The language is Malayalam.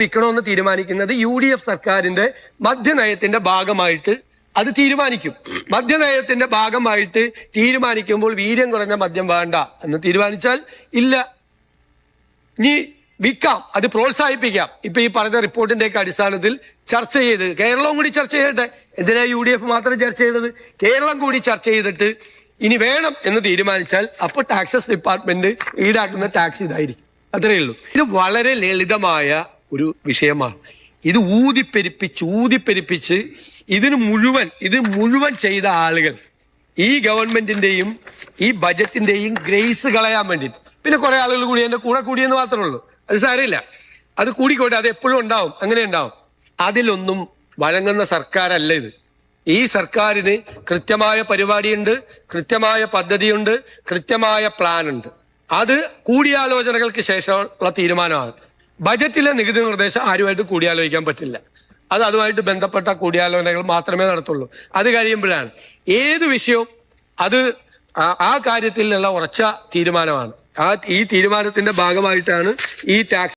വിൽക്കണമെന്ന് തീരുമാനിക്കുന്നത് UDF സർക്കാരിന്റെ മദ്യനയത്തിന്റെ ഭാഗമായിട്ട് അത് തീരുമാനിക്കും. മദ്യനയത്തിന്റെ ഭാഗമായിട്ട് തീരുമാനിക്കുമ്പോൾ വീര്യം കുറഞ്ഞ മദ്യം വേണ്ട എന്ന് തീരുമാനിച്ചാൽ ഇല്ല, ഇനി വിൽക്കാം, അത് പ്രോത്സാഹിപ്പിക്കാം. ഇപ്പൊ ഈ പറഞ്ഞ റിപ്പോർട്ടിന്റെയൊക്കെ അടിസ്ഥാനത്തിൽ ചർച്ച ചെയ്ത് കേരളവും കൂടി ചർച്ച ചെയ്യട്ടെ. എന്തിനാ UDF മാത്രം ചർച്ച ചെയ്തത്? കേരളം കൂടി ചർച്ച ചെയ്തിട്ട് ഇനി വേണം എന്ന് തീരുമാനിച്ചാൽ അപ്പോൾ ടാക്സസ് ഡിപ്പാർട്ട്മെന്റ് ഈടാക്കുന്ന ടാക്സ് ഇതായിരിക്കും. അത്രയേ ഉള്ളൂ. ഇത് വളരെ ലളിതമായ ഒരു വിഷയമാണ്. ഇത് ഊതിപ്പെരിപ്പിച്ച് ഇത് മുഴുവൻ ചെയ്ത ആളുകൾ ഈ ഗവൺമെന്റിന്റെയും ഈ ബജറ്റിന്റെയും ഗ്രേസ് കളയാൻ വേണ്ടിയിട്ട്. പിന്നെ കുറെ ആളുകൾ കൂടി എന്റെ കൂടെ കൂടിയെന്ന് മാത്രമേ ഉള്ളൂ. അത് സാരമില്ല, അത് കൂടിക്കോട്ടെ, അത് എപ്പോഴും ഉണ്ടാവും, അങ്ങനെ ഉണ്ടാവും. അതിലൊന്നും വഴങ്ങുന്ന സർക്കാരല്ല ഇത്. ഈ സർക്കാരിന് കൃത്യമായ പരിപാടിയുണ്ട്, കൃത്യമായ പദ്ധതിയുണ്ട്, കൃത്യമായ പ്ലാൻ ഉണ്ട്. അത് കൂടിയാലോചനകൾക്ക് ശേഷമുള്ള തീരുമാനമാണ്. ബജറ്റിലെ നികുതി നിർദ്ദേശം ആരുമായിട്ട് കൂടിയാലോചിക്കാൻ പറ്റില്ല. അത് അതുമായിട്ട് ബന്ധപ്പെട്ട കൂടിയാലോചനകൾ മാത്രമേ നടത്തുള്ളൂ. അത് കഴിയുമ്പോഴാണ് ഏത് വിഷയവും അത് ആ കാര്യത്തിലുള്ള ഉറച്ച തീരുമാനമാണ്. ഈ തീരുമാനത്തിന്റെ ഭാഗമായിട്ടാണ് ഈ ടാക്സ്